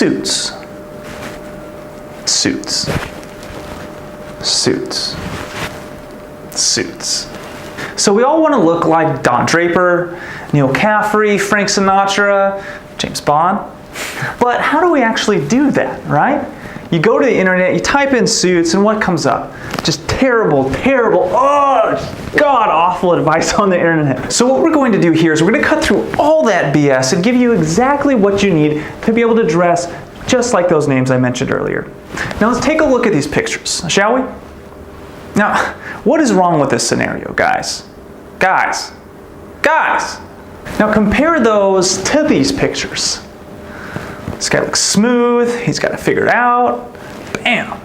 suits. Suits. Suits. Suits. So we all want to look like Don Draper, Neal Caffrey, Frank Sinatra, James Bond. But how do we actually do that, right? You go to the internet, you type in suits, and what comes up? Just terrible, god-awful advice on the internet. So what we're going to do here is we're going to cut through all that BS and give you exactly what you need to be able to dress just like those names I mentioned earlier. Now let's take a look at these pictures, shall we? Now, what is wrong with this scenario, guys? Guys! Now compare those to these pictures. This guy looks smooth, he's got it figured out. Bam!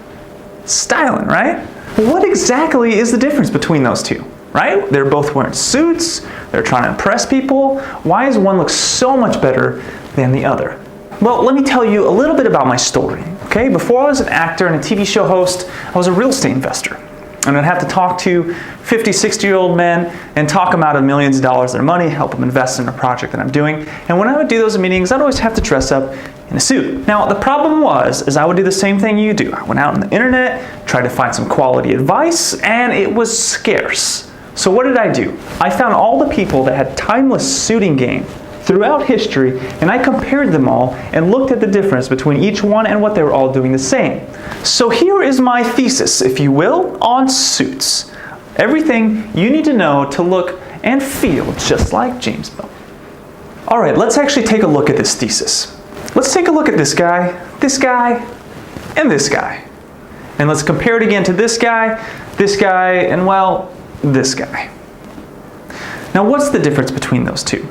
Styling, right? What exactly is the difference between those two, right? They're both wearing suits, they're trying to impress people. Why does one look so much better than the other? Well, let me tell you a little bit about my story, okay? Before I was an actor and a TV show host, I was a real estate investor. And I'd have to talk to 50, 60-year-old men and talk them out of millions of dollars of their money, help them invest in a project that I'm doing. And when I would do those meetings, I'd always have to dress up in a suit. Now, the problem is I would do the same thing you do. I went out on the internet, tried to find some quality advice, and it was scarce. So what did I do? I found all the people that had timeless suiting game throughout history, and I compared them all and looked at the difference between each one and what they were all doing the same. So here is my thesis, if you will, on suits. Everything you need to know to look and feel just like James Bond. Alright, let's actually take a look at this thesis. Let's take a look at this guy, and this guy. And let's compare it again to this guy, and well, this guy. Now what's the difference between those two?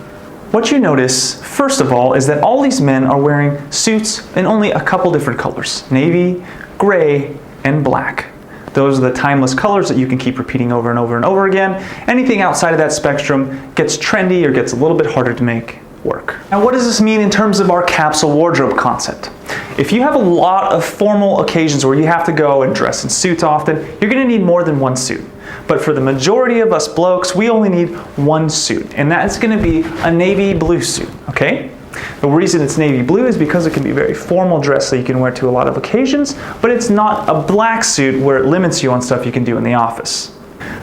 What you notice, first of all, is that all these men are wearing suits in only a couple different colors. Navy, gray, and black. Those are the timeless colors that you can keep repeating over and over and over again. Anything outside of that spectrum gets trendy or gets a little bit harder to make work. Now what does this mean in terms of our capsule wardrobe concept? If you have a lot of formal occasions where you have to go and dress in suits often, you're going to need more than one suit. But for the majority of us blokes, we only need one suit, and that's going to be a navy blue suit, okay? The reason it's navy blue is because it can be very formal dress, so you can wear it to a lot of occasions, but it's not a black suit where it limits you on stuff you can do in the office.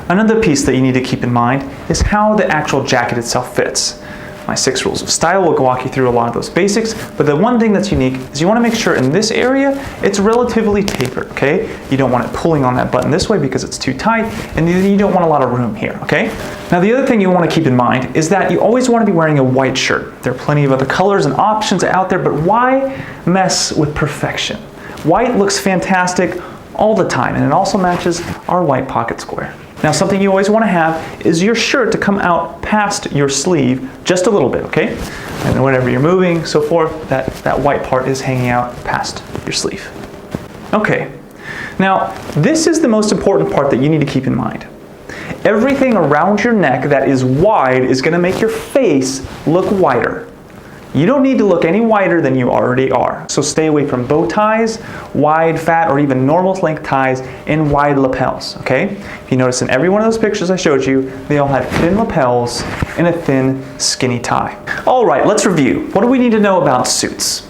Another piece that you need to keep in mind is how the actual jacket itself fits. My 6 rules of style will walk you through a lot of those basics, but the one thing that's unique is you want to make sure in this area it's relatively tapered, okay? You don't want it pulling on that button this way because it's too tight, and you don't want a lot of room here, okay? Now the other thing you want to keep in mind is that you always want to be wearing a white shirt. There are plenty of other colors and options out there, but why mess with perfection? White looks fantastic all the time, and it also matches our white pocket square. Now something you always want to have is your shirt to come out past your sleeve just a little bit, okay? And whenever you're moving, so forth, that white part is hanging out past your sleeve. Okay, now this is the most important part that you need to keep in mind. Everything around your neck that is wide is going to make your face look wider. You don't need to look any wider than you already are. So stay away from bow ties, wide, fat, or even normal length ties and wide lapels, okay? If you notice in every one of those pictures I showed you, they all had thin lapels and a thin, skinny tie. All right, let's review. What do we need to know about suits?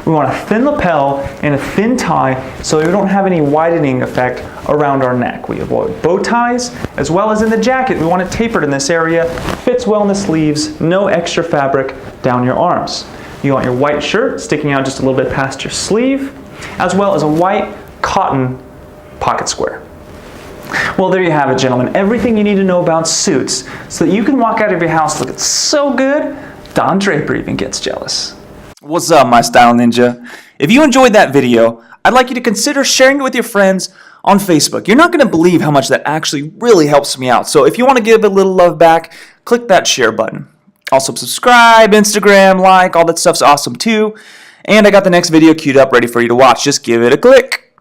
We want a thin lapel and a thin tie so we don't have any widening effect around our neck. We avoid bow ties, as well as in the jacket. We want it tapered in this area, fits well in the sleeves, no extra fabric down your arms. You want your white shirt sticking out just a little bit past your sleeve, as well as a white cotton pocket square. Well, there you have it, gentlemen. Everything you need to know about suits so that you can walk out of your house looking so good, Don Draper even gets jealous. What's up, my style ninja? If you enjoyed that video, I'd like you to consider sharing it with your friends on Facebook. You're not going to believe how much that actually really helps me out. So if you want to give a little love back, click that share button. Also subscribe, Instagram, like, all that stuff's awesome too. And I got the next video queued up ready for you to watch. Just give it a click.